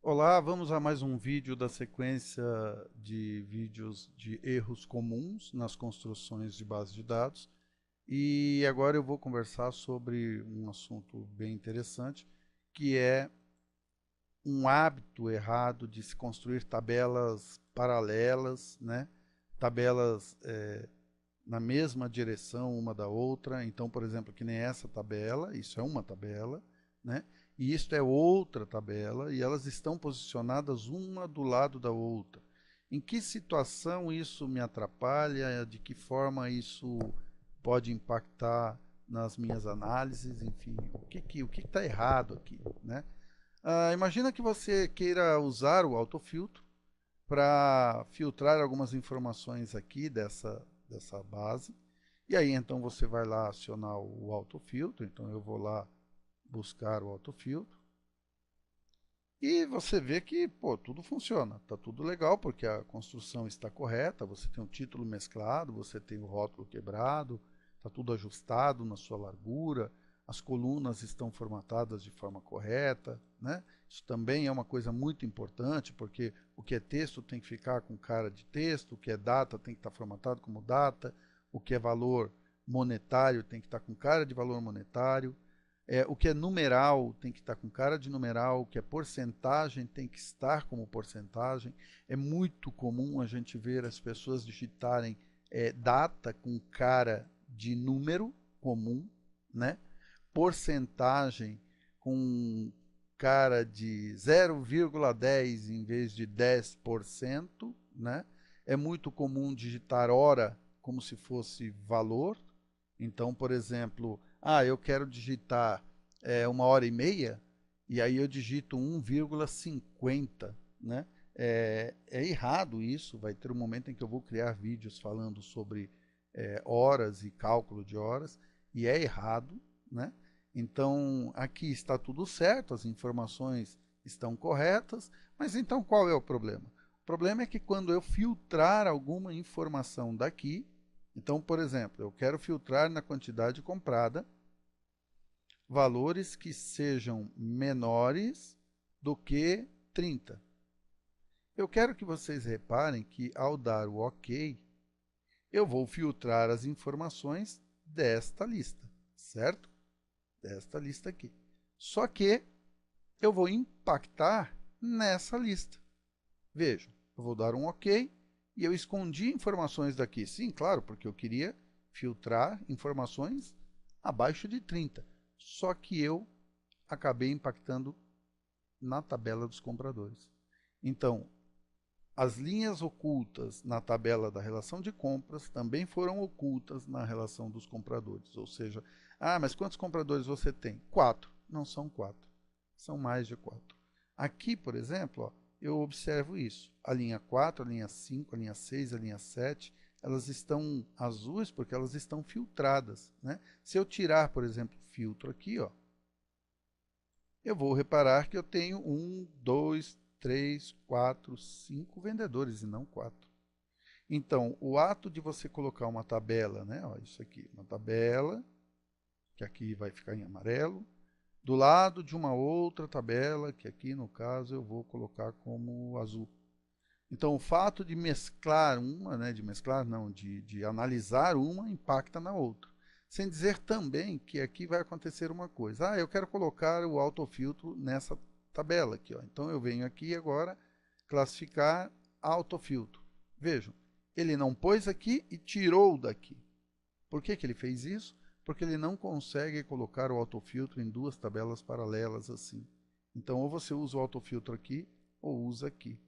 Olá, vamos a mais um vídeo da sequência de vídeos de erros comuns nas construções de base de dados. E agora eu vou conversar sobre um assunto bem interessante, que é um hábito errado de se construir tabelas paralelas, né? Tabelas na mesma direção uma da outra. Então, por exemplo, que nem essa tabela, isso é uma tabela, né? E isto é outra tabela, e elas estão posicionadas uma do lado da outra. Em que situação isso me atrapalha? De que forma isso pode impactar nas minhas análises? Enfim, o que está errado aqui, né? Imagina que você queira usar o autofiltro para filtrar algumas informações aqui dessa base. E aí então você vai lá acionar o autofiltro. Então eu vou lá buscar o autofiltro. E você vê que pô, tudo funciona, está tudo legal, porque a construção está correta, você tem o título mesclado, você tem o rótulo quebrado, está tudo ajustado na sua largura, as colunas estão formatadas de forma correta, né? Isso também é uma coisa muito importante, porque o que é texto tem que ficar com cara de texto, o que é data tem que estar formatado como data, o que é valor monetário tem que estar com cara de valor monetário. O que é numeral tem que estar com cara de numeral, o que é porcentagem tem que estar como porcentagem. É muito comum a gente ver as pessoas digitarem data com cara de número comum, né? Porcentagem com cara de 0,10 em vez de 10%, né? É muito comum digitar hora como se fosse valor. Então, por exemplo, eu quero digitar 1 hora e meia, e aí eu digito 1,50, né? É errado isso, vai ter um momento em que eu vou criar vídeos falando sobre horas e cálculo de horas, e é errado, né? Então, aqui está tudo certo, as informações estão corretas, mas então qual é o problema? O problema é que quando eu filtrar alguma informação daqui, então, por exemplo, eu quero filtrar na quantidade comprada valores que sejam menores do que 30. Eu quero que vocês reparem que ao dar o OK, eu vou filtrar as informações desta lista, certo? Desta lista aqui. Só que eu vou impactar nessa lista. Vejam, eu vou dar um OK e eu escondi informações daqui. Sim, claro, porque eu queria filtrar informações abaixo de 30. Só que eu acabei impactando na tabela dos compradores. Então, as linhas ocultas na tabela da relação de compras também foram ocultas na relação dos compradores. Ou seja, mas quantos compradores você tem? 4. Não são 4. São mais de 4. Aqui, por exemplo, ó, eu observo isso. A linha 4, a linha 5, a linha 6, a linha 7, elas estão azuis porque elas estão filtradas, né? Se eu tirar, por exemplo, o filtro aqui, ó, eu vou reparar que eu tenho 1, 2, 3, 4, 5 vendedores e não 4. Então, o ato de você colocar uma tabela, né? Ó, isso aqui, uma tabela, que aqui vai ficar em amarelo, do lado de uma outra tabela, que aqui no caso eu vou colocar como azul. Então, o fato de mesclar uma, né, de mesclar não, de analisar uma, impacta na outra. Sem dizer também que aqui vai acontecer uma coisa. Eu quero colocar o autofiltro nessa tabela aqui. Ó. Então, eu venho aqui agora classificar autofiltro. Vejam, ele não pôs aqui e tirou daqui. Por que ele fez isso? Porque ele não consegue colocar o autofiltro em duas tabelas paralelas assim. Então, ou você usa o autofiltro aqui, ou usa aqui.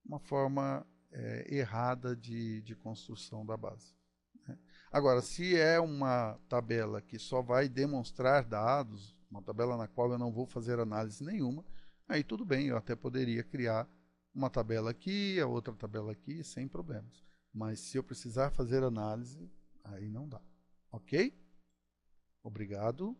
Uma forma errada de construção da base. Né? Agora, se é uma tabela que só vai demonstrar dados, uma tabela na qual eu não vou fazer análise nenhuma, aí tudo bem, eu até poderia criar uma tabela aqui, a outra tabela aqui, sem problemas. Mas se eu precisar fazer análise, aí não dá. Ok? Obrigado.